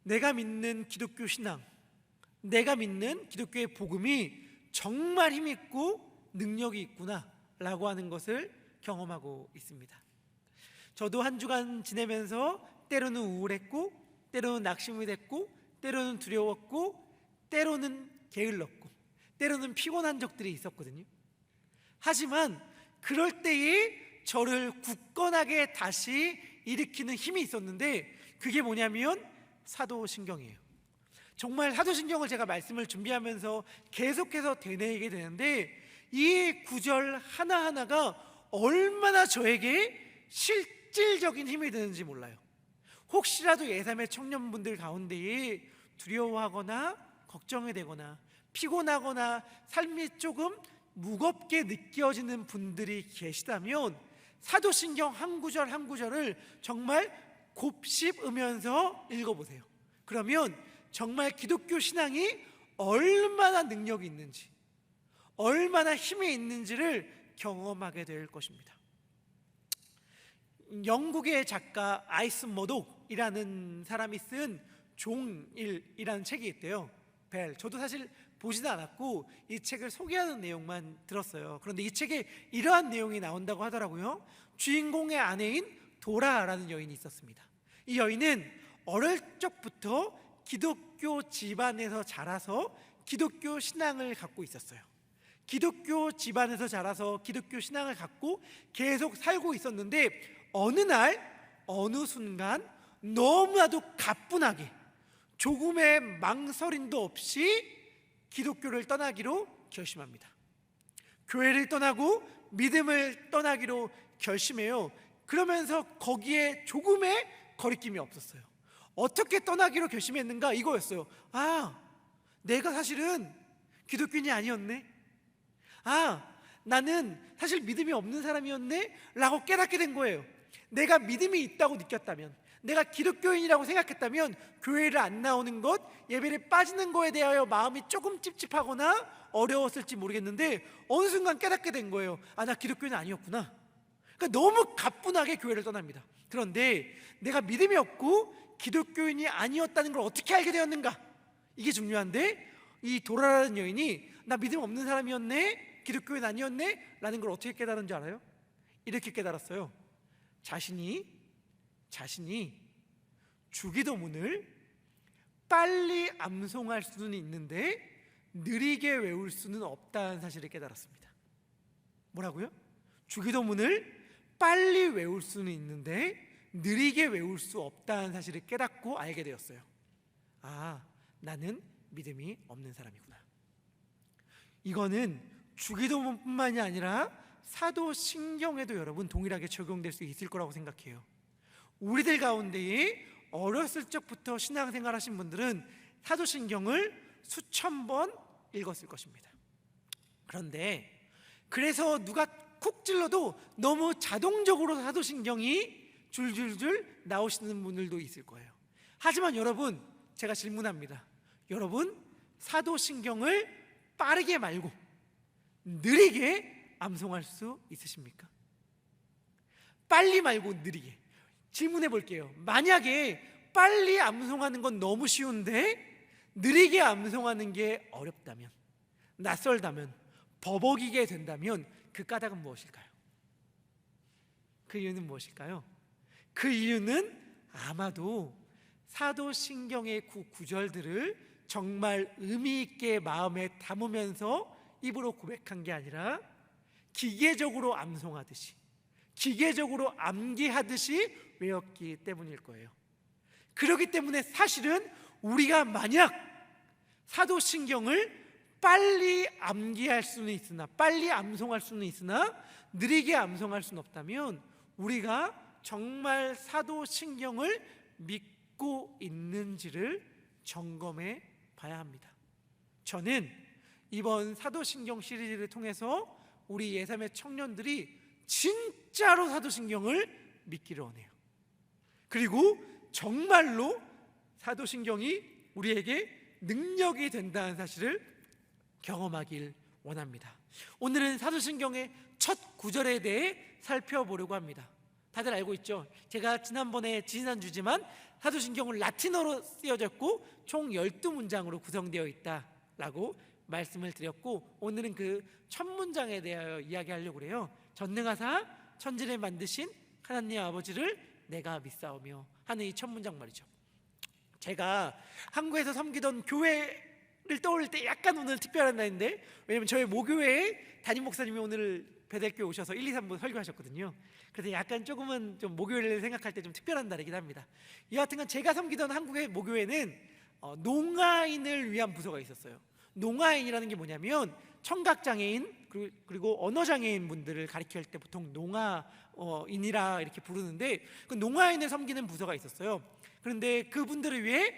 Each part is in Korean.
내가 믿는 기독교 신앙, 내가 믿는 기독교의 복음이 정말 힘있고 능력이 있구나 라고 하는 것을 경험하고 있습니다. 저도 한 주간 지내면서 때로는 우울했고, 때로는 낙심이 됐고, 때로는 두려웠고, 때로는 게을렀고, 때로는 피곤한 적들이 있었거든요. 하지만 그럴 때에 저를 굳건하게 다시 일으키는 힘이 있었는데, 그게 뭐냐면 사도신경이에요. 정말 사도신경을 제가 말씀을 준비하면서 계속해서 되뇌이게 되는데, 이 구절 하나하나가 얼마나 저에게 실질적인 힘이 되는지 몰라요. 혹시라도 예3의 청년분들 가운데에 두려워하거나 걱정이 되거나 피곤하거나 삶이 조금 무겁게 느껴지는 분들이 계시다면 사도신경 한 구절 한 구절을 정말 곱씹으면서 읽어보세요. 그러면 정말 기독교 신앙이 얼마나 능력이 있는지, 얼마나 힘이 있는지를 경험하게 될 것입니다. 영국의 작가 아이스 머독이라는 사람이 쓴 종일이라는 책이 있대요. 벨. 저도 사실 보지도 않았고 이 책을 소개하는 내용만 들었어요. 그런데 이 책에 이러한 내용이 나온다고 하더라고요. 주인공의 아내인 도라라는 여인이 있었습니다. 이 여인은 어릴 적부터 기독교 집안에서 자라서 기독교 신앙을 갖고 있었어요. 기독교 집안에서 자라서 기독교 신앙을 갖고 계속 살고 있었는데, 어느 날 어느 순간 너무나도 가뿐하게 조금의 망설임도 없이 기독교를 떠나기로 결심합니다. 교회를 떠나고 믿음을 떠나기로 결심해요. 그러면서 거기에 조금의 거리낌이 없었어요. 어떻게 떠나기로 결심했는가? 이거였어요. 내가 사실은 기독교인이 아니었네. 나는 사실 믿음이 없는 사람이었네 라고 깨닫게 된 거예요. 내가 믿음이 있다고 느꼈다면, 내가 기독교인이라고 생각했다면 교회를 안 나오는 것, 예배를 빠지는 거에 대하여 마음이 조금 찝찝하거나 어려웠을지 모르겠는데 어느 순간 깨닫게 된 거예요. 나 기독교인 아니었구나. 그러니까 너무 가뿐하게 교회를 떠납니다. 그런데 내가 믿음이 없고 기독교인이 아니었다는 걸 어떻게 알게 되었는가? 이게 중요한데, 이 도라라는 여인이 나 믿음 없는 사람이었네, 기독교인 아니었네 라는 걸 어떻게 깨달은 줄 알아요? 이렇게 깨달았어요. 자신이 주기도문을 빨리 암송할 수는 있는데 느리게 외울 수는 없다는 사실을 깨달았습니다. 뭐라고요? 주기도문을 빨리 외울 수는 있는데 느리게 외울 수 없다는 사실을 깨닫고 알게 되었어요. 나는 믿음이 없는 사람이구나. 이거는 주기도문뿐만이 아니라 사도신경에도 여러분 동일하게 적용될 수 있을 거라고 생각해요. 우리들 가운데에 어렸을 적부터 신앙생활 하신 분들은 사도신경을 수천 번 읽었을 것입니다. 그런데 그래서 누가 쿡 찔러도 너무 자동적으로 사도신경이 줄줄줄 나오시는 분들도 있을 거예요. 하지만 여러분, 제가 질문합니다. 여러분, 사도신경을 빠르게 말고 느리게 암송할 수 있으십니까? 빨리 말고 느리게. 질문해 볼게요. 만약에 빨리 암송하는 건 너무 쉬운데 느리게 암송하는 게 어렵다면, 낯설다면, 버벅이게 된다면 그 까닭은 무엇일까요? 그 이유는 무엇일까요? 그 이유는 아마도 사도신경의 구절들을 정말 의미 있게 마음에 담으면서 입으로 고백한 게 아니라 기계적으로 암송하듯이, 기계적으로 암기하듯이 외웠기 때문일 거예요. 그렇기 때문에 사실은 우리가 만약 사도신경을 빨리 암기할 수는 있으나, 빨리 암송할 수는 있으나 느리게 암송할 수는 없다면 우리가 정말 사도신경을 믿고 있는지를 점검해 봐야 합니다. 저는 이번 사도신경 시리즈를 통해서 우리 예3의 청년들이 진짜로 사도신경을 믿기를 원해요. 그리고 정말로 사도신경이 우리에게 능력이 된다는 사실을 경험하길 원합니다. 오늘은 사도신경의 첫 구절에 대해 살펴보려고 합니다. 다들 알고 있죠? 제가 지난주지만 사도신경은 라틴어로 쓰여졌고 총 12문장으로 구성되어 있다라고 말씀을 드렸고, 오늘은 그 첫 문장에 대하여 이야기하려고 그래요. 전능하사 천지를 만드신 하나님 아버지를 내가 믿사오며 하는 이 첫 문장 말이죠. 제가 한국에서 섬기던 교회를 떠올릴 때 약간 오늘 특별한 날인데, 왜냐면 저희 모교회에 담임 목사님이 오늘 베델교회 오셔서 1, 2, 3부 설교하셨거든요. 그래서 약간 조금은 좀 모교회를 생각할 때 좀 특별한 날이긴 합니다. 여하튼간 제가 섬기던 한국의 모교회는 농아인을 위한 부서가 있었어요. 농아인이라는 게 뭐냐면 청각장애인 그리고 언어장애인 분들을 가리킬 때 보통 농아인이라 이렇게 부르는데, 그 농아인을 섬기는 부서가 있었어요. 그런데 그분들을 위해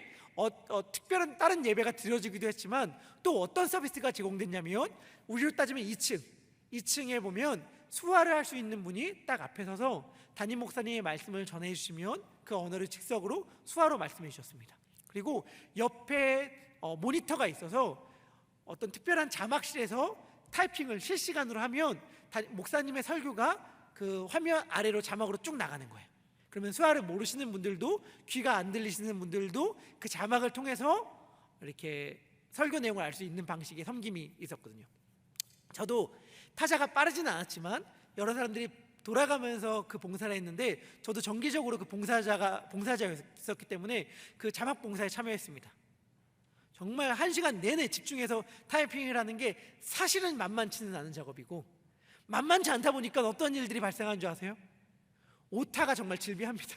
특별한 다른 예배가 드려지기도 했지만, 또 어떤 서비스가 제공됐냐면, 우리로 따지면 2층에 보면 수화를 할 수 있는 분이 딱 앞에 서서 담임 목사님의 말씀을 전해 주시면 그 언어를 즉석으로 수화로 말씀해 주셨습니다. 그리고 옆에 모니터가 있어서 어떤 특별한 자막실에서 타이핑을 실시간으로 하면 목사님의 설교가 그 화면 아래로 자막으로 쭉 나가는 거예요. 그러면 수화를 모르시는 분들도, 귀가 안 들리시는 분들도 그 자막을 통해서 이렇게 설교 내용을 알 수 있는 방식의 섬김이 있었거든요. 저도 타자가 빠르지는 않았지만 여러 사람들이 돌아가면서 그 봉사를 했는데, 저도 정기적으로 그 봉사자였었기 때문에 그 자막 봉사에 참여했습니다. 정말 1시간 내내 집중해서 타이핑을 하는 게 사실은 만만치는 않은 작업이고, 만만치 않다 보니까 어떤 일들이 발생하는 줄 아세요? 오타가 정말 질비합니다.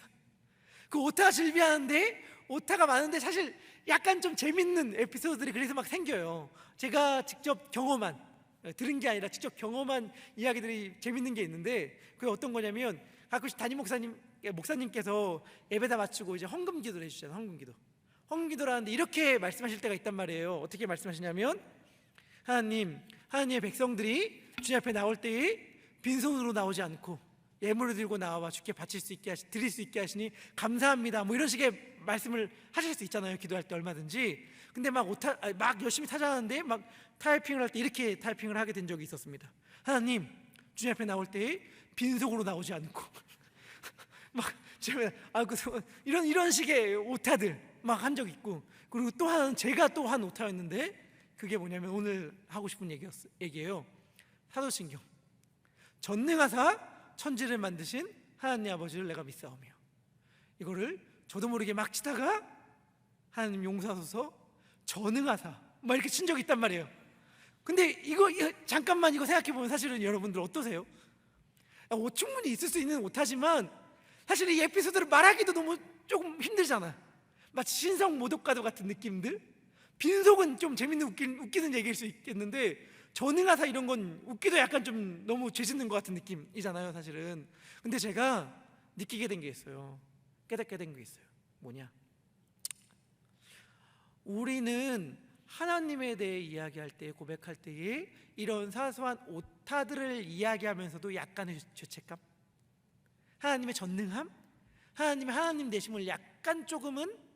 그 오타가 질비하는데, 오타가 많은데 사실 약간 좀 재밌는 에피소드들이 그래서 막 생겨요. 제가 직접 들은 게 아니라 직접 경험한 이야기들이 재밌는 게 있는데, 그게 어떤 거냐면, 가끔씩 담임 목사님께서 예배다 마치고 이제 헌금 기도를 해주잖아요. 헌금 기도를 하는데 이렇게 말씀하실 때가 있단 말이에요. 어떻게 말씀하시냐면, 하나님의 백성들이 주님 앞에 나올 때에 빈손으로 나오지 않고 예물을 들고 나와 주께 드릴 수 있게 하시니 감사합니다, 뭐 이런 식의 말씀을 하실 수 있잖아요, 기도할 때 얼마든지. 근데 막 열심히 타자하는데 막 타이핑을 할 때 이렇게 타이핑을 하게 된 적이 있었습니다. 하나님, 주님 앞에 나올 때에 빈속으로 나오지 않고 막 이런 식의 오타들 막 한 적 있고, 그리고 또 하나는 제가 또 한 오타였는데, 그게 뭐냐면 오늘 하고 싶은 얘기예요. 사도신경, 전능하사 천지를 만드신 하나님 아버지를 내가 믿사오며, 이거를 저도 모르게 막 치다가 하나님 용서하소서 전능하사 막 이렇게 친 적이 있단 말이에요. 근데 이거 잠깐만 이거 생각해보면 사실은 여러분들 어떠세요? 충분히 있을 수 있는 오타지만 사실 이 에피소드를 말하기도 너무 조금 힘들잖아. 마치 신성모독가도 같은 느낌들. 빈속은 좀 재밌는 웃기는 얘기일 수 있겠는데, 전능하사 이런 건 웃기도 약간 좀 너무 죄짓는 것 같은 느낌이잖아요, 사실은. 근데 제가 느끼게 된 게 있어요. 깨닫게 된 게 있어요. 뭐냐? 우리는 하나님에 대해 이야기할 때, 고백할 때에 이런 사소한 오타들을 이야기하면서도 약간의 죄책감, 하나님의 전능함, 하나님의 하나님 되심을 약간 조금은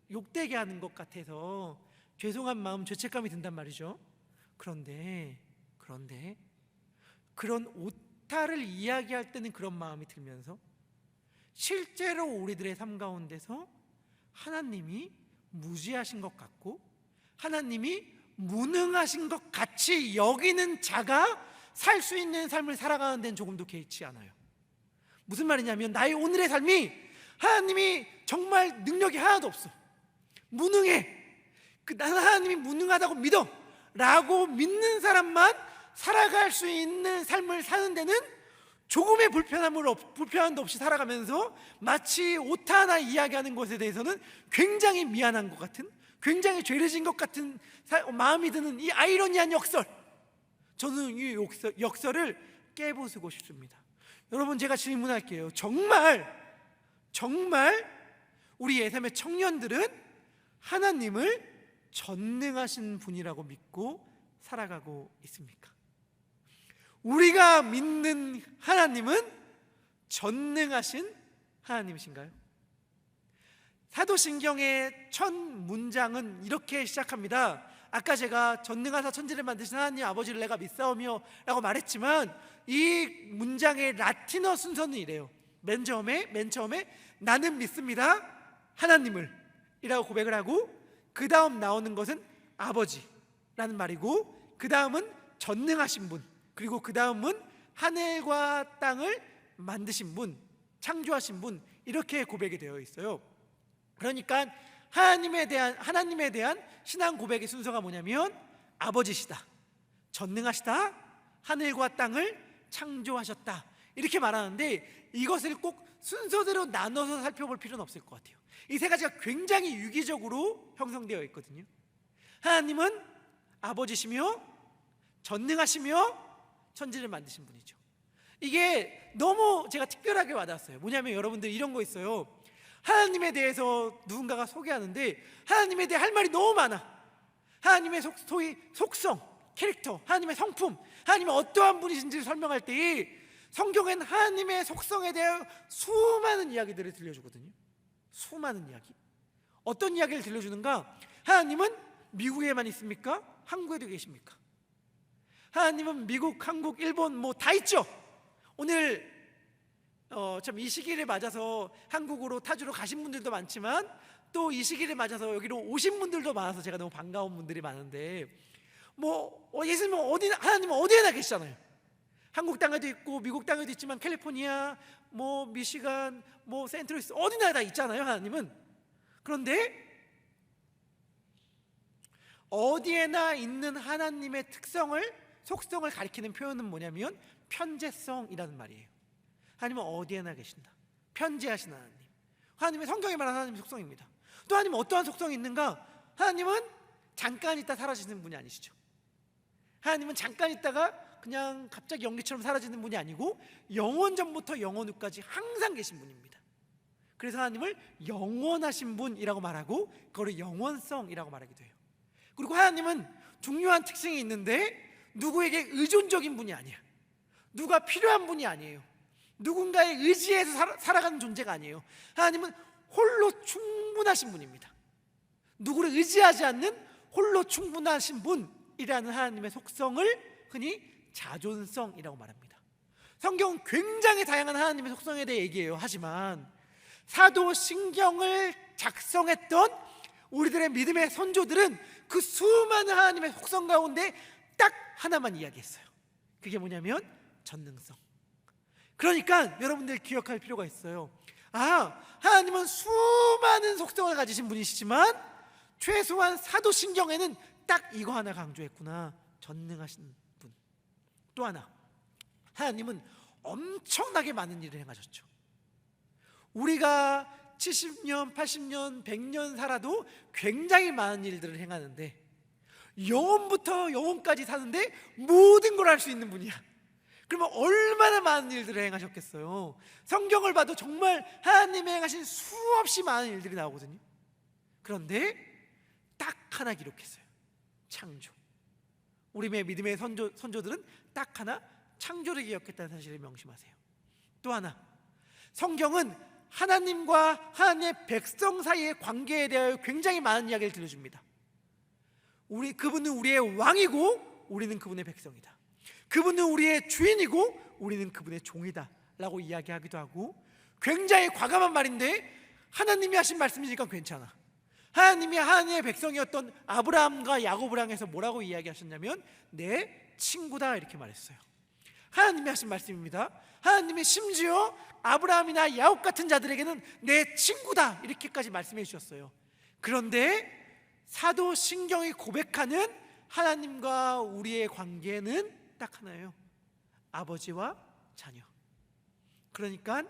욕되게 하는 것 같아서 죄송한 마음, 죄책감이 든단 말이죠. 그런데 그런 오타를 이야기할 때는 그런 마음이 들면서, 실제로 우리들의 삶 가운데서 하나님이 무지하신 것 같고 하나님이 무능하신 것 같이 여기는 자가 살 수 있는 삶을 살아가는 데는 조금도 개의치 않아요. 무슨 말이냐면, 나의 오늘의 삶이 하나님이 정말 능력이 하나도 없어, 무능해, 나는 하나님이 무능하다고 믿어 라고 믿는 사람만 살아갈 수 있는 삶을 사는 데는 조금의 불편함도 없이 살아가면서 마치 오타 하나 이야기하는 것에 대해서는 굉장히 미안한 것 같은, 굉장히 죄를 것 같은 마음이 드는 이 아이러니한 역설, 저는 이 역설을 깨부수고 싶습니다. 여러분, 제가 질문할게요. 정말 우리 예삼의 청년들은 하나님을 전능하신 분이라고 믿고 살아가고 있습니까? 우리가 믿는 하나님은 전능하신 하나님이신가요? 사도신경의 첫 문장은 이렇게 시작합니다. 아까 제가 전능하사 천지를 만드신 하나님 아버지를 내가 믿사오며 라고 말했지만, 이 문장의 라틴어 순서는 이래요. 맨 처음에 나는 믿습니다 하나님을 이라고 고백을 하고, 그 다음 나오는 것은 아버지라는 말이고, 그 다음은 전능하신 분, 그리고 그 다음은 하늘과 땅을 만드신 분, 창조하신 분, 이렇게 고백이 되어 있어요. 그러니까 하나님에 대한 신앙 고백의 순서가 뭐냐면 아버지시다, 전능하시다, 하늘과 땅을 창조하셨다, 이렇게 말하는데, 이것을 꼭 순서대로 나눠서 살펴볼 필요는 없을 것 같아요. 이 세 가지가 굉장히 유기적으로 형성되어 있거든요. 하나님은 아버지시며 전능하시며 천지를 만드신 분이죠. 이게 너무 제가 특별하게 와닿았어요. 뭐냐면 여러분들 이런 거 있어요. 하나님에 대해서 누군가가 소개하는데 하나님에 대해 할 말이 너무 많아. 하나님의 소위 속성, 캐릭터, 하나님의 성품, 하나님은 어떠한 분이신지를 설명할 때 성경엔 하나님의 속성에 대해 수많은 이야기들을 들려주거든요. 수많은 이야기. 어떤 이야기를 들려주는가? 하나님은 미국에만 있습니까? 한국에도 계십니까? 하나님은 미국, 한국, 일본 뭐 다 있죠. 오늘 참 이 시기를 맞아서 한국으로 타주로 가신 분들도 많지만 또 이 시기를 맞아서 여기로 오신 분들도 많아서 제가 너무 반가운 분들이 많은데, 뭐 예수님은 하나님은 어디에나 계시잖아요. 한국 땅에도 있고 미국 땅에도 있지만 캘리포니아, 뭐 미시간, 뭐 센트루이스 어디나 다 있잖아요, 하나님은. 그런데 어디에나 있는 하나님의 속성을 가리키는 표현은 뭐냐면 편재성이라는 말이에요. 하나님은 어디에나 계신다. 편재하신 하나님. 하나님의 성경에 말하는 하나님의 속성입니다. 또 하나님은 어떠한 속성이 있는가? 하나님은 잠깐 있다 사라지는 분이 아니시죠. 하나님은 잠깐 있다가 그냥 갑자기 연기처럼 사라지는 분이 아니고 영원 전부터 영원 후까지 항상 계신 분입니다. 그래서 하나님을 영원하신 분이라고 말하고 그거를 영원성이라고 말하기도 해요. 그리고 하나님은 중요한 특징이 있는데 누구에게 의존적인 분이 아니야. 누가 필요한 분이 아니에요. 누군가에 의지해서 살아가는 존재가 아니에요. 하나님은 홀로 충분하신 분입니다. 누구를 의지하지 않는 홀로 충분하신 분이라는 하나님의 속성을 흔히 자존성이라고 말합니다. 성경은 굉장히 다양한 하나님의 속성에 대해 얘기해요. 하지만 사도신경을 작성했던 우리들의 믿음의 선조들은 그 수많은 하나님의 속성 가운데 딱 하나만 이야기했어요. 그게 뭐냐면 전능성. 그러니까 여러분들 기억할 필요가 있어요. 하나님은 수많은 속성을 가지신 분이시지만 최소한 사도신경에는 딱 이거 하나 강조했구나. 전능하신 분. 또 하나, 하나님은 엄청나게 많은 일을 행하셨죠. 우리가 70년, 80년, 100년 살아도 굉장히 많은 일들을 행하는데 영원부터 영원까지 사는데 모든 걸 할 수 있는 분이야. 그러면 얼마나 많은 일들을 행하셨겠어요. 성경을 봐도 정말 하나님이 행하신 수없이 많은 일들이 나오거든요. 그런데 딱 하나 기록했어요. 창조. 우리의 믿음의 선조들은 딱 하나 창조를 기억했다는 사실을 명심하세요. 또 하나, 성경은 하나님과 하나님의 백성 사이의 관계에 대하여 굉장히 많은 이야기를 들려줍니다. 그분은 우리의 왕이고 우리는 그분의 백성이다. 그분은 우리의 주인이고 우리는 그분의 종이다 라고 이야기하기도 하고, 굉장히 과감한 말인데 하나님이 하신 말씀이니까 괜찮아. 하나님이 하나님의 백성이었던 아브라함과 야곱을 향해서 뭐라고 이야기하셨냐면 내 친구다 이렇게 말했어요. 하나님이 하신 말씀입니다. 하나님이 심지어 아브라함이나 야곱 같은 자들에게는 내 친구다 이렇게까지 말씀해 주셨어요. 그런데 사도신경이 고백하는 하나님과 우리의 관계는 딱 하나예요. 아버지와 자녀. 그러니까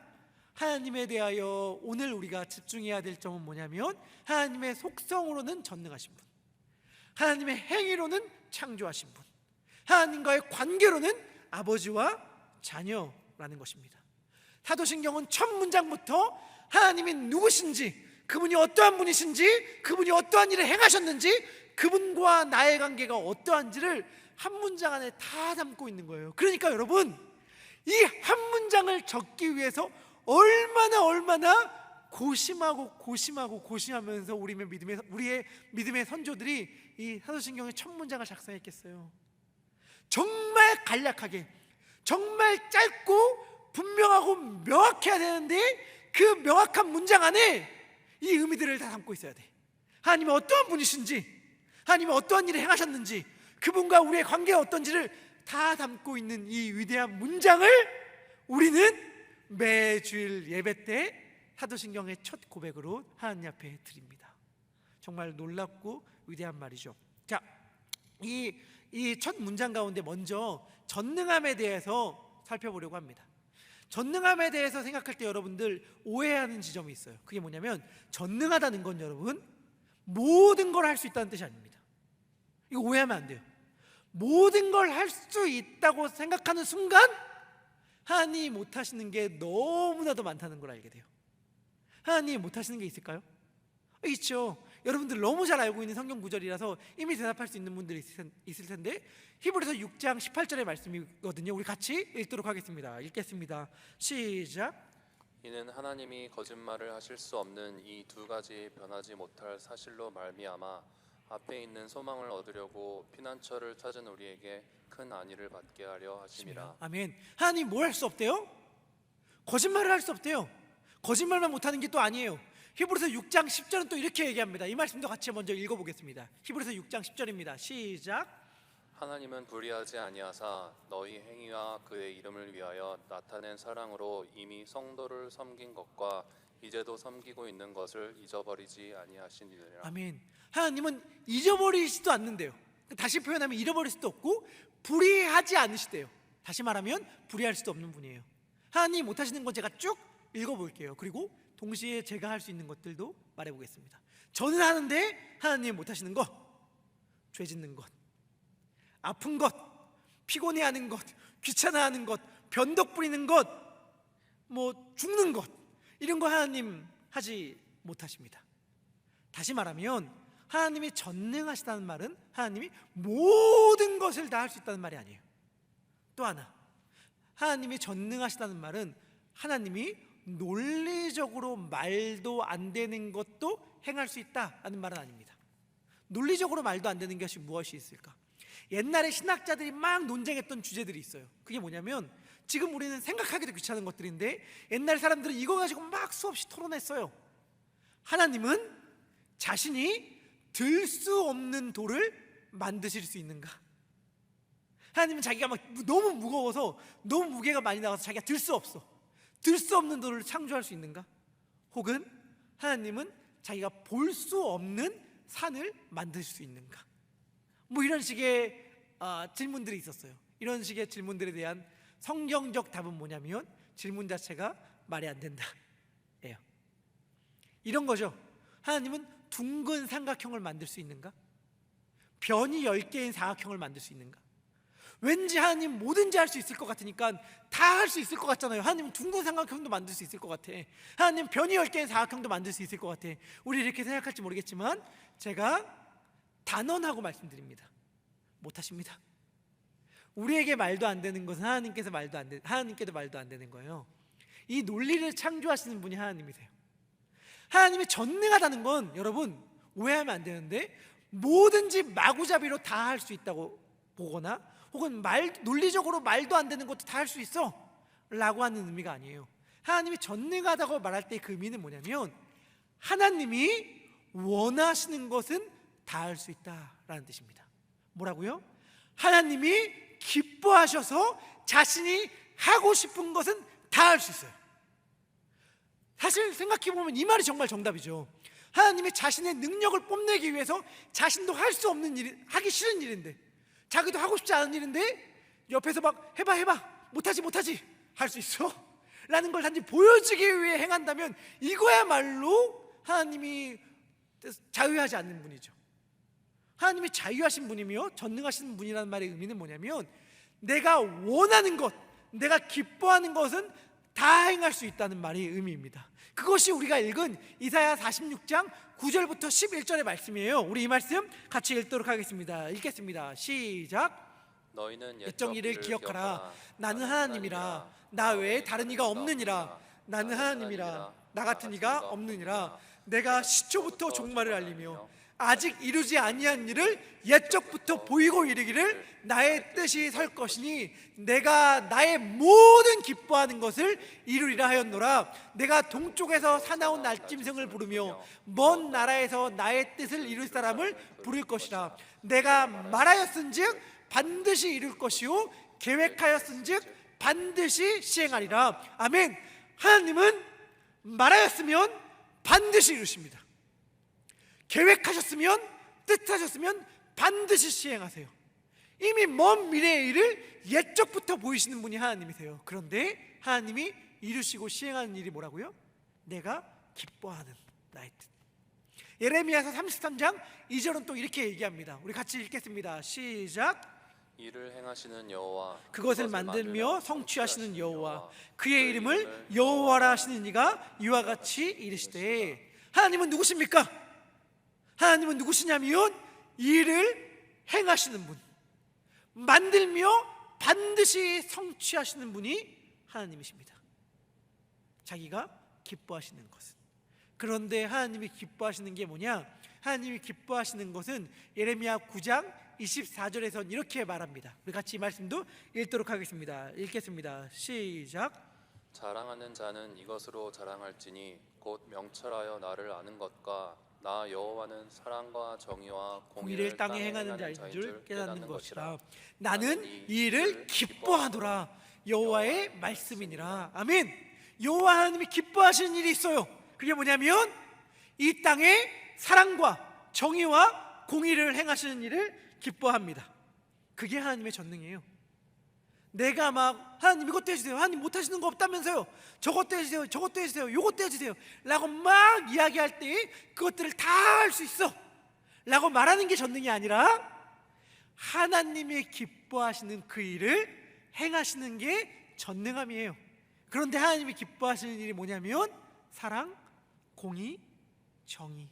하나님에 대하여 오늘 우리가 집중해야 될 점은 뭐냐면 하나님의 속성으로는 전능하신 분, 하나님의 행위로는 창조하신 분, 하나님과의 관계로는 아버지와 자녀라는 것입니다. 사도신경은 첫 문장부터 하나님이 누구신지, 그분이 어떠한 분이신지, 그분이 어떠한 일을 행하셨는지, 그분과 나의 관계가 어떠한지를 한 문장 안에 다 담고 있는 거예요. 그러니까 여러분, 이 한 문장을 적기 위해서 얼마나 고심하면서 우리의 믿음의 선조들이 이 사도신경의 첫 문장을 작성했겠어요. 정말 간략하게, 정말 짧고 분명하고 명확해야 되는데 그 명확한 문장 안에 이 의미들을 다 담고 있어야 돼. 하나님은 어떠한 분이신지, 하나님은 어떠한 일을 행하셨는지, 그분과 우리의 관계가 어떤지를 다 담고 있는 이 위대한 문장을 우리는 매주일 예배 때 사도신경의 첫 고백으로 하나님 앞에 드립니다. 정말 놀랍고 위대한 말이죠. 자, 이 첫 문장 가운데 먼저 전능함에 대해서 살펴보려고 합니다. 전능함에 대해서 생각할 때 여러분들 오해하는 지점이 있어요. 그게 뭐냐면 전능하다는 건 여러분 모든 걸 할 수 있다는 뜻이 아닙니다. 이거 오해하면 안 돼요. 모든 걸 할 수 있다고 생각하는 순간 하나님이 못하시는 게 너무나도 많다는 걸 알게 돼요. 하나님이 못하시는 게 있을까요? 있죠. 여러분들 너무 잘 알고 있는 성경 구절이라서 이미 대답할 수 있는 분들이 있을 텐데, 히브리서 6장 18절의 말씀이거든요. 우리 같이 읽도록 하겠습니다. 읽겠습니다. 시작. 이는 하나님이 거짓말을 하실 수 없는 이 두 가지 변하지 못할 사실로 말미암아 앞에 있는 소망을 얻으려고 피난처를 찾은 우리에게 큰 안위를 받게 하려 하심이라. 아멘. 하나님 뭘 할 수 없대요? 거짓말을 할 수 없대요. 거짓말만 못하는 게 또 아니에요. 히브리서 6장 10절은 또 이렇게 얘기합니다. 이 말씀도 같이 먼저 읽어보겠습니다. 히브리서 6장 10절입니다. 시작. 하나님은 불의하지 아니하사 너희 행위와 그의 이름을 위하여 나타낸 사랑으로 이미 성도를 섬긴 것과 이제도 섬기고 있는 것을 잊어버리지 아니하시니라. 아멘. 하나님은 잊어버리지도 않는데요. 다시 표현하면 잃어버릴 수도 없고 불의하지 않으시대요. 다시 말하면 불의할 수도 없는 분이에요. 하나님 못하시는 건 제가 쭉 읽어볼게요. 그리고 동시에 제가 할 수 있는 것들도 말해보겠습니다. 저는 하는데 하나님 못하시는 것, 죄 짓는 것, 아픈 것, 피곤해하는 것, 귀찮아하는 것, 변덕 부리는 것, 뭐 죽는 것, 이런 거 하나님 하지 못하십니다. 다시 말하면 하나님이 전능하시다는 말은 하나님이 모든 것을 다 할 수 있다는 말이 아니에요. 또 하나, 하나님이 전능하시다는 말은 하나님이 논리적으로 말도 안 되는 것도 행할 수 있다는 말은 아닙니다. 논리적으로 말도 안 되는 것이 무엇이 있을까? 옛날에 신학자들이 막 논쟁했던 주제들이 있어요. 그게 뭐냐면 지금 우리는 생각하기도 귀찮은 것들인데 옛날 사람들은 이거 가지고 막 수없이 토론했어요. 하나님은 자신이 들 수 없는 돌을 만드실 수 있는가? 하나님은 자기가 막 너무 무거워서 너무 무게가 많이 나가서 자기가 들 수 없어. 들 수 없는 돌을 창조할 수 있는가? 혹은 하나님은 자기가 볼 수 없는 산을 만들 수 있는가? 뭐 이런 식의 질문들이 있었어요. 이런 식의 질문들에 대한 성경적 답은 뭐냐면 질문 자체가 말이 안 된다 예요. 이런 거죠. 하나님은 둥근 삼각형을 만들 수 있는가? 변이 10개인 사각형을 만들 수 있는가? 왠지 하나님 뭐든지 할 수 있을 것 같으니까 다 할 수 있을 것 같잖아요. 하나님 둥근 삼각형도 만들 수 있을 것 같아. 하나님 변이 10개인 사각형도 만들 수 있을 것 같아. 우리 이렇게 생각할지 모르겠지만 제가 단언하고 말씀드립니다. 못하십니다. 우리에게 말도 안 되는 것은 하나님께도 말도 안 되는 거예요. 이 논리를 창조하시는 분이 하나님이세요. 하나님이 전능하다는 건 여러분 오해하면 안 되는데 뭐든지 마구잡이로 다 할 수 있다고 보거나 혹은 논리적으로 말도 안 되는 것도 다 할 수 있어 라고 하는 의미가 아니에요. 하나님이 전능하다고 말할 때 그 의미는 뭐냐면 하나님이 원하시는 것은 다 할 수 있다라는 뜻입니다. 뭐라고요? 하나님이 기뻐하셔서 자신이 하고 싶은 것은 다 할 수 있어요. 사실 생각해보면 이 말이 정말 정답이죠. 하나님이 자신의 능력을 뽐내기 위해서 자신도 할 수 없는 일, 하기 싫은 일인데 자기도 하고 싶지 않은 일인데 옆에서 막 해봐 못하지 할 수 있어? 라는 걸 단지 보여주기 위해 행한다면 이거야말로 하나님이 자유하지 않는 분이죠. 하나님이 자유하신 분이며 전능하신 분이라는 말의 의미는 뭐냐면 내가 원하는 것, 내가 기뻐하는 것은 다 행할 수 있다는 말의 의미입니다. 그것이 우리가 읽은 이사야 46장 9절부터 11절의 말씀이에요. 우리 이 말씀 같이 읽도록 하겠습니다. 읽겠습니다. 시작. 너희는 옛적 일을 기억하라. 나는 하나님이라. 나 외에 다른 이가 없느니라. 나는 하나님이라. 나 같은 이가 없느니라. 내가 시초부터 종말을 알리며 아직 이루지 아니한 일을 옛적부터 보이고 이르기를 나의 뜻이 설 것이니 내가 나의 모든 기뻐하는 것을 이루리라 하였노라. 내가 동쪽에서 사나운 날짐승을 부르며 먼 나라에서 나의 뜻을 이룰 사람을 부를 것이라. 내가 말하였은즉 반드시 이룰 것이요 계획하였은즉 반드시 시행하리라. 아멘. 하나님은 말하였으면 반드시 이루십니다. 계획하셨으면, 뜻하셨으면 반드시 시행하세요. 이미 먼 미래의 일을 옛적부터 보이시는 분이 하나님이세요. 그런데 하나님이 이루시고 시행하는 일이 뭐라고요? 내가 기뻐하는 나의 뜻. 예레미야서 33장 2절은 또 이렇게 얘기합니다. 우리 같이 읽겠습니다. 시작. 이를 행하시는 여호와, 그것을 만들며 성취하시는 여호와, 그의 이름을 여호와라 하시는 이가 이와 같이 이르시되. 하나님은 누구십니까? 하나님은 누구시냐면 일을 행하시는 분, 만들며 반드시 성취하시는 분이 하나님이십니다. 자기가 기뻐하시는 것은. 그런데 하나님이 기뻐하시는 게 뭐냐? 하나님이 기뻐하시는 것은 예레미야 9장 24절에선 이렇게 말합니다. 우리 같이 이 말씀도 읽도록 하겠습니다. 읽겠습니다. 시작. 자랑하는 자는 이것으로 자랑할지니 곧 명철하여 나를 아는 것과 나 여호와는 사랑과 정의와 공의를 땅에 행하는 자인 줄 깨닫는 것이라. 나는 이 일을 기뻐하노라. 여호와의 말씀이니라. 아멘. 여호와 하나님이 기뻐하시는 일이 있어요. 그게 뭐냐면 이 땅에 사랑과 정의와 공의를 행하시는 일을 기뻐합니다. 그게 하나님의 전능이에요. 내가 막 하나님 이것도 해주세요, 하나님 못하시는 거 없다면서요, 저것도 해주세요, 저것도 해주세요, 요것도 해주세요 라고 막 이야기할 때 그것들을 다 할 수 있어 라고 말하는 게 전능이 아니라 하나님이 기뻐하시는 그 일을 행하시는 게 전능함이에요. 그런데 하나님이 기뻐하시는 일이 뭐냐면 사랑, 공의, 정의.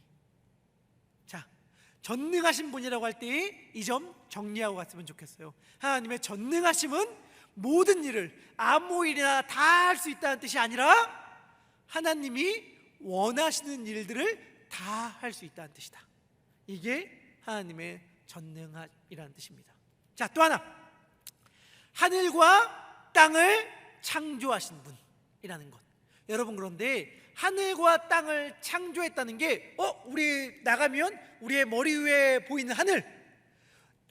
자, 전능하신 분이라고 할 때 이 점 정리하고 갔으면 좋겠어요. 하나님의 전능하심은 모든 일을 아무 일이나 다 할 수 있다는 뜻이 아니라 하나님이 원하시는 일들을 다 할 수 있다는 뜻이다. 이게 하나님의 전능이라는 뜻입니다. 자, 또 하나, 하늘과 땅을 창조하신 분이라는 것. 여러분, 그런데 하늘과 땅을 창조했다는 게 우리 나가면 우리의 머리 위에 보이는 하늘,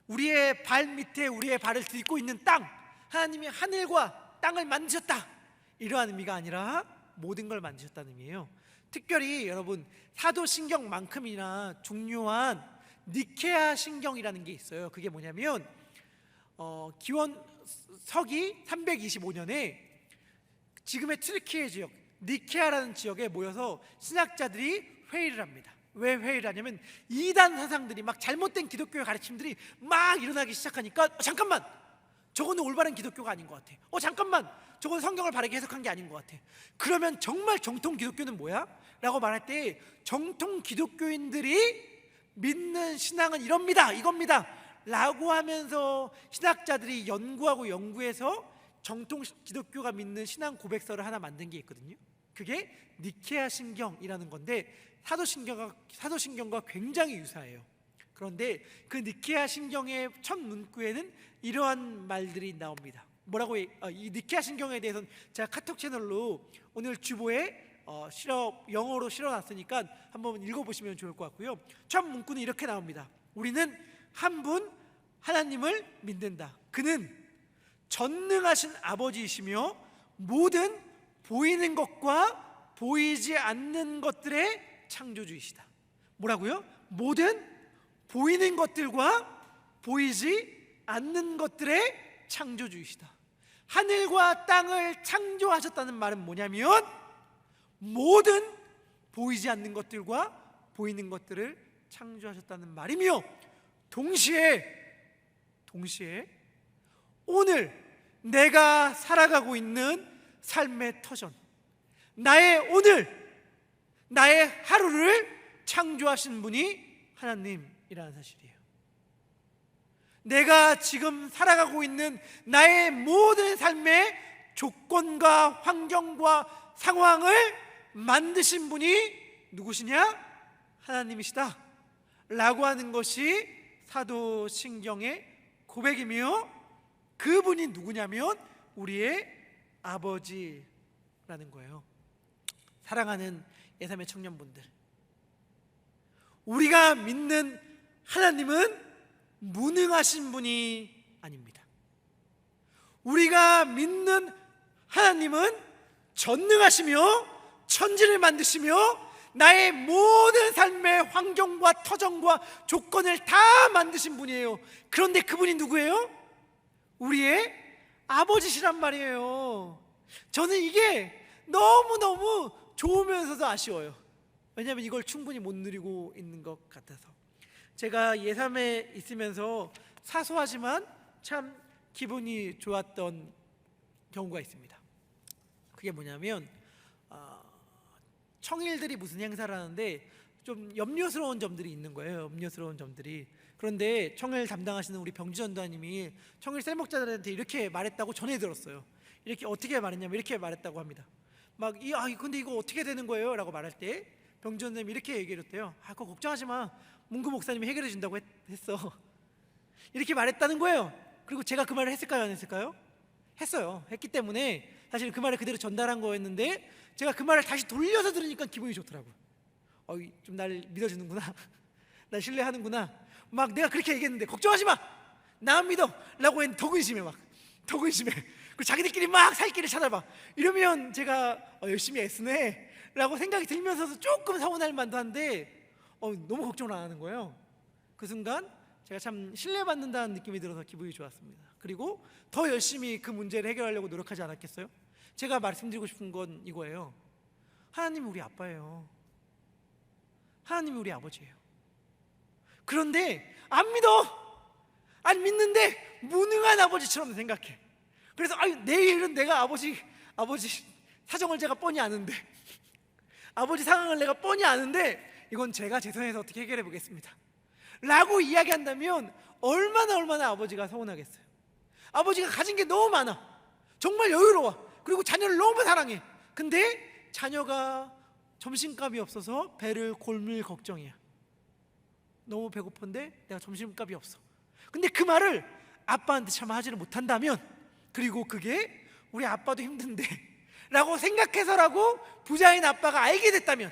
우리의 발 밑에 우리의 발을 딛고 있는 땅, 하나님이 하늘과 땅을 만드셨다 이러한 의미가 아니라 모든 걸 만드셨다는 의미예요. 특별히 여러분, 사도신경만큼이나 중요한 니케아 신경이라는 게 있어요. 그게 뭐냐면 기원 서기 325년에 지금의 트르키예 지역 니케아라는 지역에 모여서 신학자들이 회의를 합니다. 왜 회의를 하냐면 이단 사상들이 막 잘못된 기독교의 가르침들이 막 일어나기 시작하니까 잠깐만, 저거는 올바른 기독교가 아닌 것 같아. 잠깐만, 저건 성경을 바르게 해석한 게 아닌 것 같아. 그러면 정말 정통 기독교는 뭐야? 라고 말할 때 정통 기독교인들이 믿는 신앙은 이겁니다, 이겁니다 라고 하면서 신학자들이 연구하고 연구해서 정통 기독교가 믿는 신앙 고백서를 하나 만든 게 있거든요. 그게 니케아 신경이라는 건데 사도신경과 굉장히 유사해요. 그런데 그 니케아 신경의 첫 문구에는 이러한 말들이 나옵니다. 뭐라고 이 니케아 신경에 대해서는 제가 카톡 채널로 오늘 주보에 영어로 실어놨으니까 한번 읽어보시면 좋을 것 같고요. 첫 문구는 이렇게 나옵니다. 우리는 한 분 하나님을 믿는다. 그는 전능하신 아버지이시며 모든 보이는 것과 보이지 않는 것들의 창조주이시다. 뭐라고요? 모든 보이는 것들과 보이지 않는 것들의 창조주이시다. 하늘과 땅을 창조하셨다는 말은 뭐냐면 모든 보이지 않는 것들과 보이는 것들을 창조하셨다는 말이며 동시에 오늘 내가 살아가고 있는 삶의 터전, 나의 오늘, 나의 하루를 창조하신 분이 하나님이라는 사실이에요. 내가 지금 살아가고 있는 나의 모든 삶의 조건과 환경과 상황을 만드신 분이 누구시냐? 하나님이시다 라고 하는 것이 사도신경의 고백이며, 그분이 누구냐면 우리의 아버지라는 거예요. 사랑하는 예삼의 청년분들, 우리가 믿는 하나님은 무능하신 분이 아닙니다. 우리가 믿는 하나님은 전능하시며 천지를 만드시며 나의 모든 삶의 환경과 터전과 조건을 다 만드신 분이에요. 그런데 그분이 누구예요? 우리의 아버지시란 말이에요. 저는 이게 너무너무 좋으면서도 아쉬워요. 왜냐하면 이걸 충분히 못 누리고 있는 것 같아서. 제가 예삼에 있으면서 사소하지만 참 기분이 좋았던 경우가 있습니다. 그게 뭐냐면 청일들이 무슨 행사를 하는데 좀 염려스러운 점들이 있는 거예요. 염려스러운 점들이. 그런데 청일 담당하시는 우리 병지 전도사님이 청일 셀목자들한테 이렇게 말했다고 전해 들었어요. 이렇게 어떻게 말했냐면 이렇게 말했다고 합니다. 근데 이거 어떻게 되는 거예요? 라고 말할 때 병지 전도사님이 이렇게 얘기를 했대요. 그거 걱정하지 마. 문구 목사님이 해결해 준다고 했어. 이렇게 말했다는 거예요. 그리고 제가 그 말을 했을까요? 안 했을까요? 했어요. 했기 때문에 사실 그 말을 그대로 전달한 거였는데, 제가 그 말을 다시 돌려서 들으니까 기분이 좋더라고요. 좀 날 믿어주는구나. 날 신뢰하는구나. 막 내가 그렇게 얘기했는데 걱정하지 마, 나만 믿어 라고 했는데 더 근심해. 더 근심해. 그리고 자기들끼리 막 살 길을 찾아봐. 이러면 제가 열심히 애쓰네 라고 생각이 들면서도 조금 서운할 만도 한데 너무 걱정을 안 하는 거예요. 그 순간 제가 참 신뢰받는다는 느낌이 들어서 기분이 좋았습니다. 그리고 더 열심히 그 문제를 해결하려고 노력하지 않았겠어요? 제가 말씀드리고 싶은 건 이거예요. 하나님이 우리 아빠예요. 하나님이 우리 아버지예요. 그런데 안 믿어. 안 믿는데 무능한 아버지처럼 생각해. 그래서 내일은 내가 아버지 사정을 제가 뻔히 아는데, 아버지 상황을 내가 뻔히 아는데 이건 제가 제 선에서 어떻게 해결해 보겠습니다 라고 이야기한다면 얼마나 아버지가 서운하겠어요. 아버지가 가진 게 너무 많아. 정말 여유로워. 그리고 자녀를 너무 사랑해. 근데 자녀가 점심값이 없어서 배를 골밀 걱정이야. 너무 배고픈데 내가 점심값이 없어. 근데 그 말을 아빠한테 참 하지를 못한다면, 그리고 그게 우리 아빠도 힘든데 라고 생각해서라고 부자인 아빠가 알게 됐다면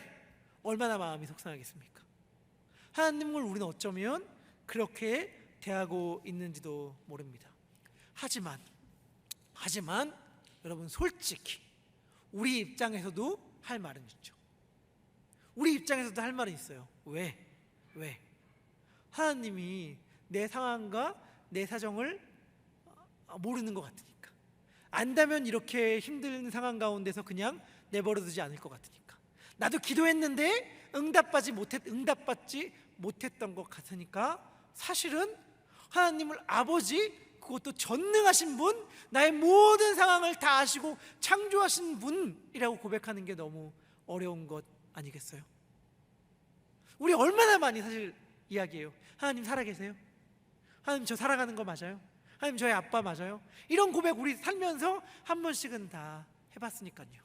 얼마나 마음이 속상하겠습니까? 하나님을 우리는 어쩌면 그렇게 대하고 있는지도 모릅니다. 하지만 여러분, 솔직히 우리 입장에서도 할 말은 있죠. 우리 입장에서도 할 말은 있어요. 왜? 하나님이 내 상황과 내 사정을 모르는 것 같으니까. 안다면 이렇게 힘든 상황 가운데서 그냥 내버려두지 않을 것 같으니까. 나도 기도했는데 응답받지 못했던 것 같으니까. 사실은 하나님을 아버지, 그것도 전능하신 분, 나의 모든 상황을 다 아시고 창조하신 분이라고 고백하는 게 너무 어려운 것 아니겠어요? 우리 얼마나 많이 사실 이야기해요. 하나님 살아계세요? 하나님 저 살아가는 거 맞아요? 하나님 저희 아빠 맞아요? 이런 고백 우리 살면서 한 번씩은 다 해봤으니까요.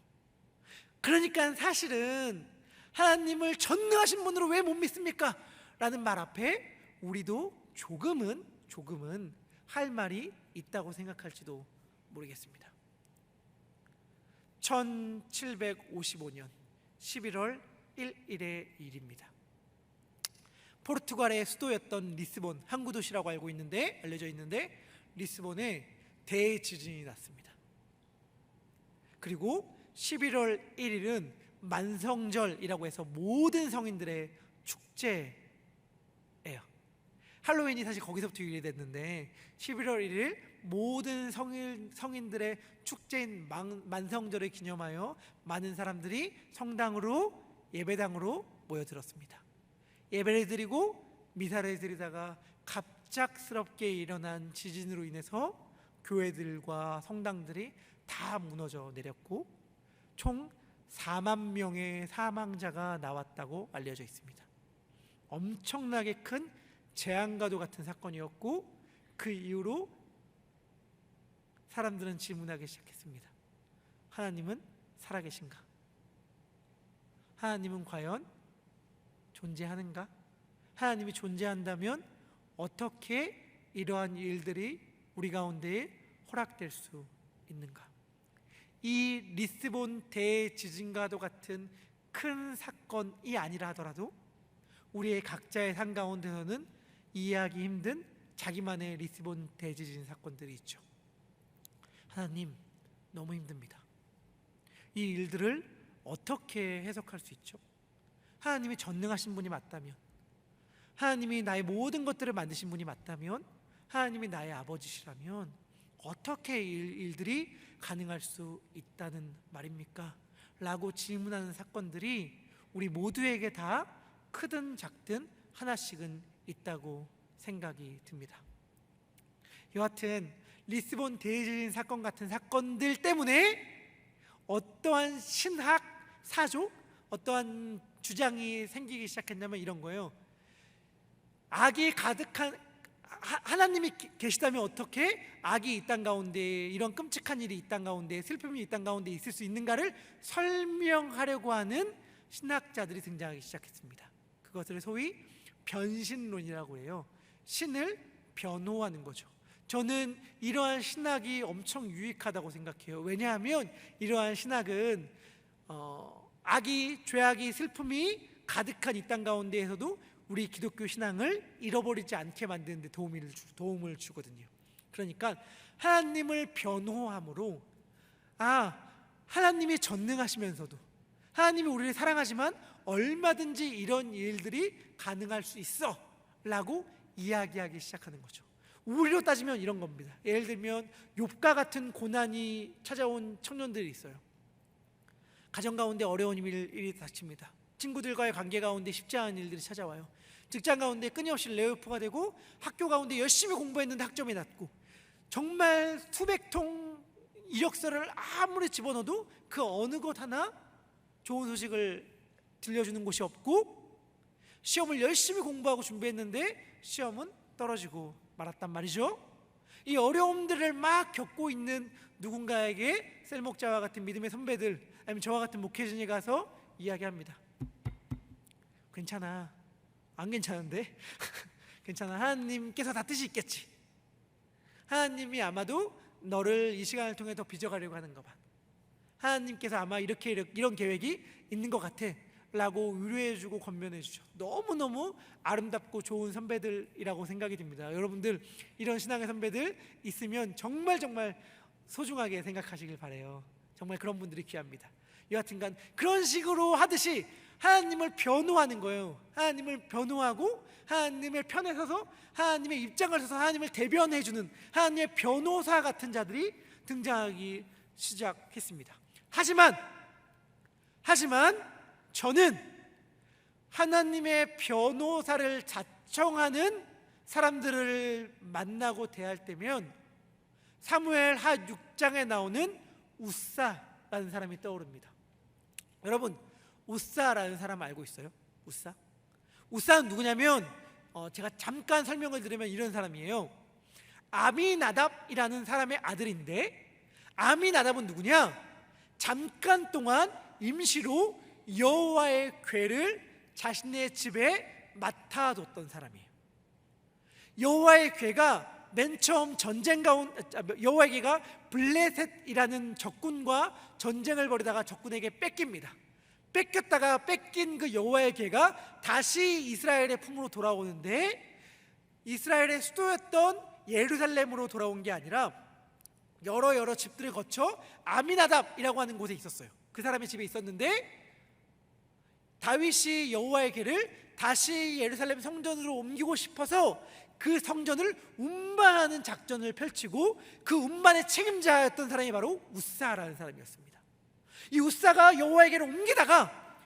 그러니까 사실은 하나님을 전능하신 분으로 왜 못 믿습니까? 라는 말 앞에 우리도 조금은 할 말이 있다고 생각할지도 모르겠습니다. 1755년 11월 1일의 일입니다. 포르투갈의 수도였던 리스본, 항구 도시라고 알려져 있는데 리스본에 대지진이 났습니다. 그리고 11월 1일은 만성절이라고 해서 모든 성인들의 축제예요. 할로윈이 사실 거기서부터 유래이 됐는데 11월 1일 모든 성인들의 축제인 만성절을 기념하여 많은 사람들이 성당으로, 예배당으로 모여들었습니다. 예배를 드리고 미사를 드리다가 갑작스럽게 일어난 지진으로 인해서 교회들과 성당들이 다 무너져 내렸고 총 4만 명의 사망자가 나왔다고 알려져 있습니다. 엄청나게 큰 재앙과도 같은 사건이었고, 그 이후로 사람들은 질문하기 시작했습니다. 하나님은 살아계신가? 하나님은 과연 존재하는가? 하나님이 존재한다면 어떻게 이러한 일들이 우리 가운데에 허락될 수 있는가? 이 리스본 대지진과도 같은 큰 사건이 아니라 하더라도 우리의 각자의 삶 가운데서는 이해하기 힘든 자기만의 리스본 대지진 사건들이 있죠. 하나님, 너무 힘듭니다. 이 일들을 어떻게 해석할 수 있죠? 하나님이 전능하신 분이 맞다면, 하나님이 나의 모든 것들을 만드신 분이 맞다면, 하나님이 나의 아버지시라면 어떻게 일들이 가능할 수 있다는 말입니까? 라고 질문하는 사건들이 우리 모두에게 다 크든 작든 하나씩은 있다고 생각이 듭니다. 여하튼 리스본 대지진 사건 같은 사건들 때문에 어떠한 신학 사조, 어떠한 주장이 생기기 시작했냐면 이런 거예요. 악이 가득한, 하나님이 계시다면 어떻게 악이 이 땅 가운데, 이런 끔찍한 일이 이 땅 가운데, 슬픔이 이 땅 가운데 있을 수 있는가를 설명하려고 하는 신학자들이 등장하기 시작했습니다. 그것을 소위 변신론이라고 해요. 신을 변호하는 거죠. 저는 이러한 신학이 엄청 유익하다고 생각해요. 왜냐하면 이러한 신학은 악이, 죄악이, 슬픔이 가득한 이 땅 가운데에서도 우리 기독교 신앙을 잃어버리지 않게 만드는 데 도움을 주거든요. 그러니까 하나님을 변호함으로, 하나님이 전능하시면서도 하나님이 우리를 사랑하지만 얼마든지 이런 일들이 가능할 수 있어 라고 이야기하기 시작하는 거죠. 우리로 따지면 이런 겁니다. 예를 들면 욥과 같은 고난이 찾아온 청년들이 있어요. 가정 가운데 어려운 일이 닥칩니다. 친구들과의 관계 가운데 쉽지 않은 일들이 찾아와요. 직장 가운데 끊임없이 레이오프가 되고, 학교 가운데 열심히 공부했는데 학점이 낮고, 정말 수백 통 이력서를 아무리 집어넣어도 그 어느 것 하나 좋은 소식을 들려주는 곳이 없고, 시험을 열심히 공부하고 준비했는데 시험은 떨어지고 말았단 말이죠. 이 어려움들을 막 겪고 있는 누군가에게 셀 목자와 같은 믿음의 선배들, 아니면 저와 같은 목회진이 가서 이야기합니다. 괜찮아. 안 괜찮은데? 괜찮아. 하나님께서 다 뜻이 있겠지. 하나님이 아마도 너를 이 시간을 통해 더 빚어가려고 하는 거 봐. 하나님께서 아마 이런 계획이 있는 것 같아 라고 위로해주고 권면해주죠. 너무너무 아름답고 좋은 선배들이라고 생각이 듭니다. 여러분들 이런 신앙의 선배들 있으면 정말 소중하게 생각하시길 바라요. 정말 그런 분들이 귀합니다. 여하튼간 그런 식으로 하듯이 하나님을 변호하는 거예요. 하나님을 변호하고 하나님의 편에 서서 하나님의 입장을 서서 하나님을 대변해주는 하나님의 변호사 같은 자들이 등장하기 시작했습니다. 하지만 저는 하나님의 변호사를 자청하는 사람들을 만나고 대할 때면 사무엘 하 6장에 나오는 우사라는 사람이 떠오릅니다. 여러분, 우사라는 사람 알고 있어요? 우사는 누구냐면 제가 잠깐 설명을 드리면 이런 사람이에요. 아미나답이라는 사람의 아들인데, 아미나답은 누구냐? 잠깐 동안 임시로 여호와의 궤를 자신의 집에 맡아뒀던 사람이에요. 여호와의 궤가 맨 처음 전쟁 가운데, 여호와의 궤가 블레셋이라는 적군과 전쟁을 벌이다가 적군에게 뺏깁니다. 뺏겼다가 뺏긴 그 여호와의 궤가 다시 이스라엘의 품으로 돌아오는데, 이스라엘의 수도였던 예루살렘으로 돌아온 게 아니라 여러 집들을 거쳐 아미나답이라고 하는 곳에 있었어요. 그 사람의 집에 있었는데, 다윗이 여호와의 궤를 다시 예루살렘 성전으로 옮기고 싶어서 그 성전을 운반하는 작전을 펼치고, 그 운반의 책임자였던 사람이 바로 우사라는 사람이었습니다. 이 우사가 여호와의 궤를 옮기다가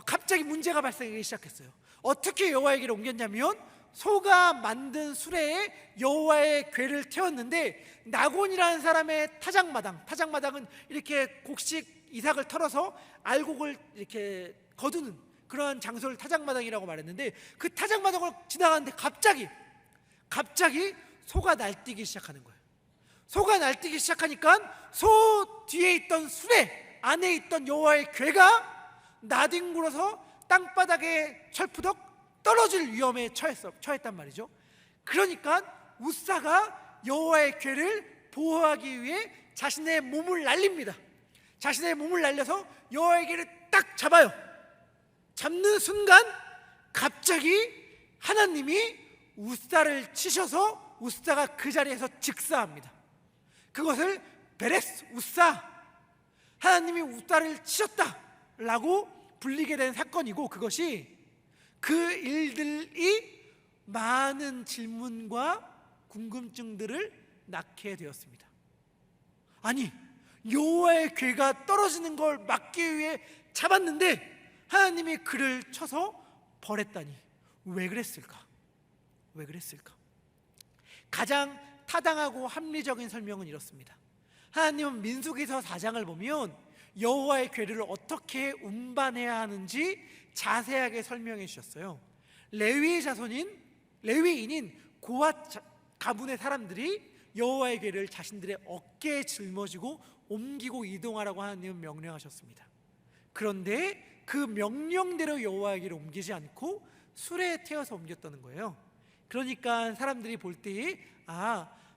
갑자기 문제가 발생하기 시작했어요. 어떻게 여호와의 궤를 옮겼냐면, 소가 만든 수레에 여호와의 궤를 태웠는데, 나곤이라는 사람의 타작마당은 이렇게 곡식 이삭을 털어서 알곡을 이렇게 거두는 그러한 장소를 타작마당이라고 말했는데, 그 타작마당을 지나가는데 갑자기 소가 날뛰기 시작하는 거예요. 소가 날뛰기 시작하니까 소 뒤에 있던 수레 안에 있던 여호와의 궤가 나뒹굴어서 땅바닥에 철푸덕 떨어질 위험에 처했단 말이죠. 그러니까 우사가 여호와의 궤를 보호하기 위해 자신의 몸을 날립니다. 자신의 몸을 날려서 여호와의 궤를 딱 잡아요. 잡는 순간 갑자기 하나님이 우사를 치셔서 우사가 그 자리에서 즉사합니다. 그것을 베레스 우사, 하나님이 우사를 치셨다라고 불리게 된 사건이고, 그것이 그 일들이 많은 질문과 궁금증들을 낳게 되었습니다. 아니, 여호와의 궤가 떨어지는 걸 막기 위해 잡았는데 하나님이 그를 쳐서 벌했다니 왜 그랬을까? 왜 그랬을까? 가장 타당하고 합리적인 설명은 이렇습니다. 하나님은 민수기서 4장을 보면 여호와의 궤를 어떻게 운반해야 하는지 자세하게 설명해 주셨어요. 레위인인 고앗 가문의 사람들이 여호와의 궤를 자신들의 어깨에 짊어지고 옮기고 이동하라고 하나님은 명령하셨습니다. 그런데 그 명령대로 여호와의 궤를 옮기지 않고 수레에 태워서 옮겼다는 거예요. 그러니까 사람들이 볼 때에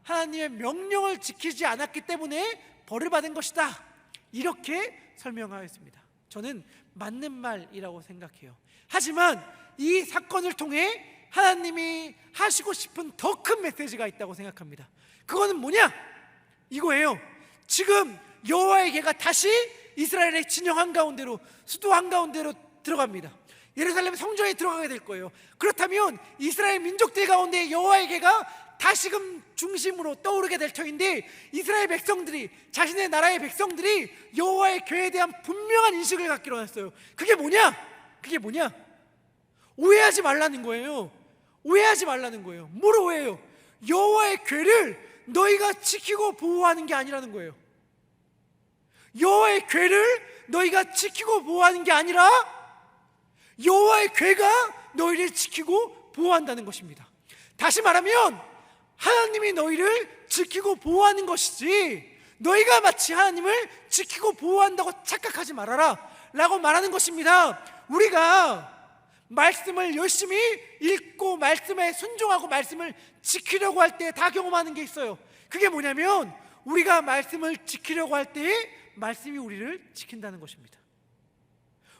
하나님의 명령을 지키지 않았기 때문에 벌을 받은 것이다, 이렇게 설명하였습니다. 저는 맞는 말이라고 생각해요. 하지만 이 사건을 통해 하나님이 하시고 싶은 더 큰 메시지가 있다고 생각합니다. 그거는 뭐냐? 이거예요. 지금 여호와의 궤가 다시 이스라엘의 진영 한가운데로, 수도 한가운데로 들어갑니다. 예루살렘 성전에 들어가게 될 거예요. 그렇다면 이스라엘 민족들 가운데 여호와의 궤가 다시금 중심으로 떠오르게 될 터인데, 이스라엘 백성들이, 자신의 나라의 백성들이 여호와의 궤에 대한 분명한 인식을 갖기로 했어요. 그게 뭐냐? 오해하지 말라는 거예요. 오해하지 말라는 거예요. 뭘 오해해요? 여호와의 궤를 너희가 지키고 보호하는 게 아니라는 거예요. 여호와의 궤를 너희가 지키고 보호하는 게 아니라 여호와의 궤가 너희를 지키고 보호한다는 것입니다. 다시 말하면 하나님이 너희를 지키고 보호하는 것이지, 너희가 마치 하나님을 지키고 보호한다고 착각하지 말아라 라고 말하는 것입니다. 우리가 말씀을 열심히 읽고 말씀에 순종하고 말씀을 지키려고 할 때 다 경험하는 게 있어요. 그게 뭐냐면 우리가 말씀을 지키려고 할 때에 말씀이 우리를 지킨다는 것입니다.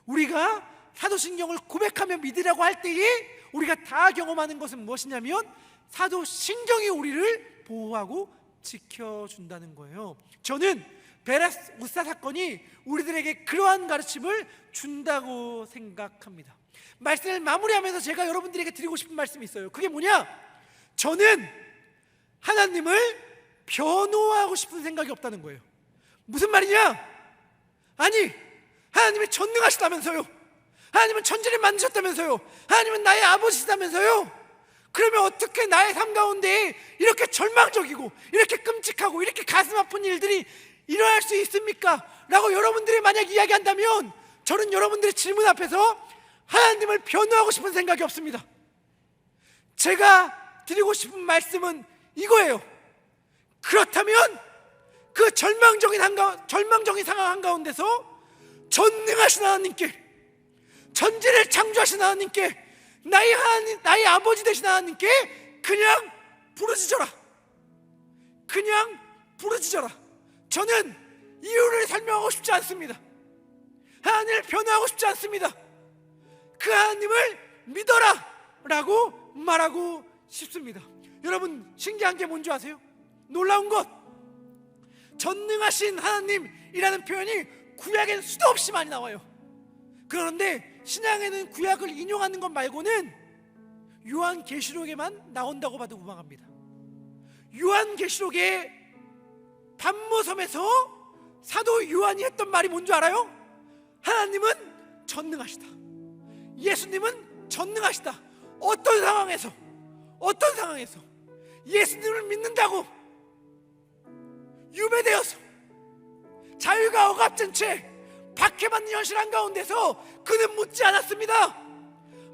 우리가 사도신경을 고백하며 믿으라고 할 때에 우리가 다 경험하는 것은 무엇이냐면 사도신경이 우리를 보호하고 지켜준다는 거예요. 저는 베레스 우사 사건이 우리들에게 그러한 가르침을 준다고 생각합니다. 말씀을 마무리하면서 제가 여러분들에게 드리고 싶은 말씀이 있어요. 그게 뭐냐? 저는 하나님을 변호하고 싶은 생각이 없다는 거예요. 무슨 말이냐? 아니, 하나님이 전능하시다면서요. 하나님은 천지를 만드셨다면서요. 하나님은 나의 아버지시다면서요. 그러면 어떻게 나의 삶 가운데 이렇게 절망적이고 이렇게 끔찍하고 이렇게 가슴 아픈 일들이 일어날 수 있습니까? 라고 여러분들이 만약 이야기한다면 저는 여러분들의 질문 앞에서 하나님을 변호하고 싶은 생각이 없습니다. 제가 드리고 싶은 말씀은 이거예요. 그렇다면 그 절망적인 상황 한가운데서 전능하신 하나님께, 천지를 창조하신 하나님께, 나의 아버지 되신 하나님께 그냥 부르짖어라. 그냥 부르짖어라. 저는 이유를 설명하고 싶지 않습니다. 하나님을 변호하고 싶지 않습니다. 그 하나님을 믿어라 라고 말하고 싶습니다. 여러분, 신기한 게 뭔지 아세요? 놀라운 것, 전능하신 하나님이라는 표현이 구약에는 수도 없이 많이 나와요. 그런데 신약에는 구약을 인용하는 것 말고는 요한계시록에만 나온다고 봐도 무방합니다. 요한계시록의 반모섬에서 사도 요한이 했던 말이 뭔지 알아요? 하나님은 전능하시다. 예수님은 전능하시다. 어떤 상황에서 예수님을 믿는다고 유배되어서 자유가 억압된 채 박해받는 현실 한가운데서 그는 묻지 않았습니다.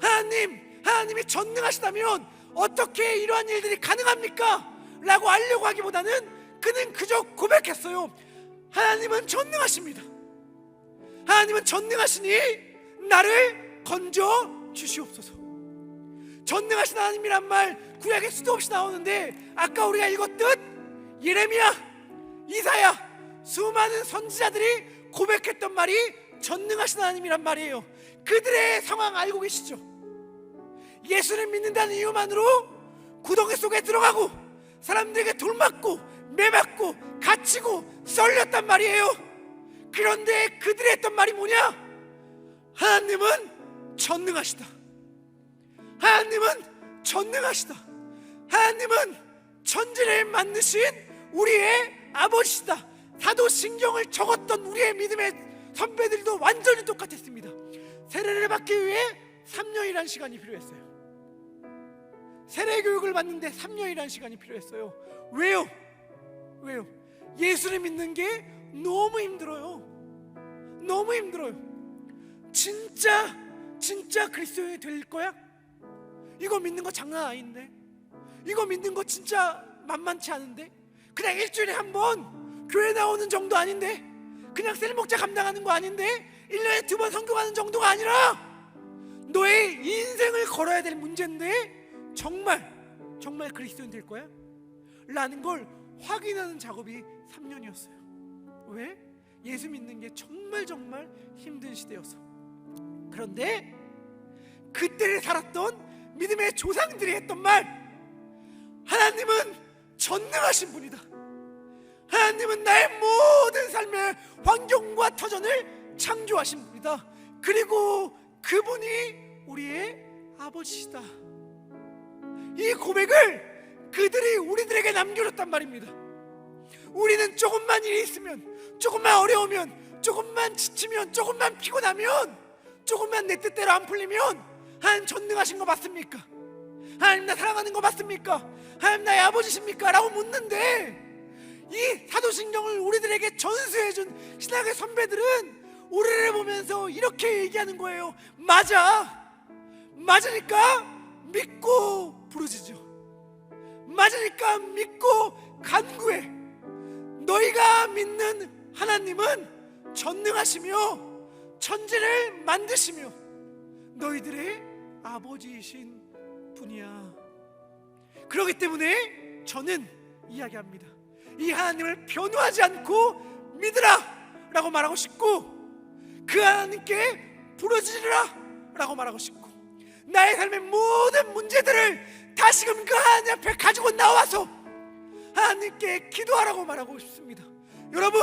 하나님이 전능하시다면 어떻게 이러한 일들이 가능합니까? 라고 알려고 하기보다는 그는 그저 고백했어요. 하나님은 전능하십니다. 하나님은 전능하시니 나를 건져 주시옵소서. 전능하신 하나님이란 말 구약에 수도 없이 나오는데, 아까 우리가 읽었듯 예레미야, 이사야, 수많은 선지자들이 고백했던 말이 전능하신 하나님이란 말이에요. 그들의 상황 알고 계시죠? 예수를 믿는다는 이유만으로 구덩이 속에 들어가고 사람들에게 돌맞고 매맞고 갇히고 썰렸단 말이에요. 그런데 그들이 했던 말이 뭐냐? 하나님은 전능하시다. 하나님은 전능하시다. 하나님은 천지를 만드신 우리의 아버지시다. 사도신경을 적었던 우리의 믿음의 선배들도 완전히 똑같았습니다. 세례를 받기 위해 3년이라는 시간이 필요했어요. 세례 교육을 받는데 3년이라는 시간이 필요했어요. 왜요? 왜요? 예수를 믿는 게 너무 힘들어요. 너무 힘들어요. 진짜 그리스도인이 될 거야? 이거 믿는 거 장난 아닌데? 이거 믿는 거 진짜 만만치 않은데? 그냥 일주일에 한 번 교회 나오는 정도 아닌데? 그냥 셀 목자 감당하는 거 아닌데? 1년에 2번 성경하는 정도가 아니라 너의 인생을 걸어야 될 문제인데 정말 그리스도인 될 거야? 라는 걸 확인하는 작업이 3년이었어요. 왜? 예수 믿는 게 정말 힘든 시대였어. 그런데 그때를 살았던 믿음의 조상들이 했던 말, 하나님은 전능하신 분이다. 하나님은 나의 모든 삶의 환경과 터전을 창조하신 분이다. 그리고 그분이 우리의 아버지시다. 이 고백을 그들이 우리들에게 남겨줬단 말입니다. 우리는 조금만 일이 있으면, 조금만 어려우면, 조금만 지치면, 조금만 피곤하면, 조금만 내 뜻대로 안 풀리면 하나님 전능하신 거 맞습니까? 하나님 나 사랑하는 거 맞습니까? 하나님 나의 아버지십니까? 라고 묻는데, 이 사도신경을 우리들에게 전수해준 신학의 선배들은 우리를 보면서 이렇게 얘기하는 거예요. 맞으니까 믿고 부르짖어. 맞으니까 믿고 간구해. 너희가 믿는 하나님은 전능하시며 천지를 만드시며 너희들의 아버지이신 분이야. 그렇기 때문에 저는 이야기합니다. 이 하나님을 변호하지 않고 믿으라 라고 말하고 싶고, 그 하나님께 부르짖으라 라고 말하고 싶고, 나의 삶의 모든 문제들을 다시금 그 하나님 앞에 가지고 나와서 하나님께 기도하라고 말하고 싶습니다. 여러분,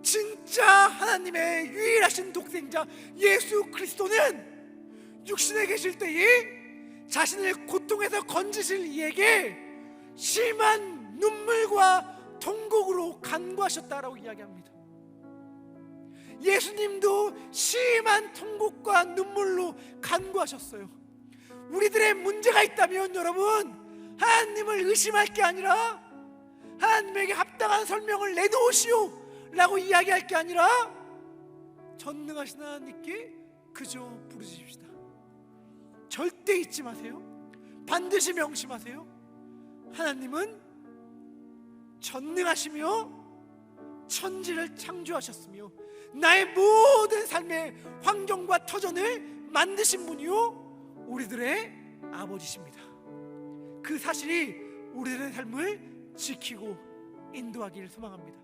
진짜 하나님의 유일하신 독생자 예수 그리스도는 육신에 계실 때에 자신을 고통에서 건지실 이에게 심한 눈물과 통곡으로 간구하셨다라고 이야기합니다. 예수님도 심한 통곡과 눈물로 간구하셨어요. 우리들의 문제가 있다면 여러분, 하나님을 의심할 게 아니라 하나님에게 합당한 설명을 내놓으시오 라고 이야기할 게 아니라 전능하신 하나님께 그저 부르짖읍시다. 절대 잊지 마세요. 반드시 명심하세요. 하나님은 전능하시며 천지를 창조하셨으며 나의 모든 삶의 환경과 터전을 만드신 분이요 우리들의 아버지십니다. 그 사실이 우리들의 삶을 지키고 인도하기를 소망합니다.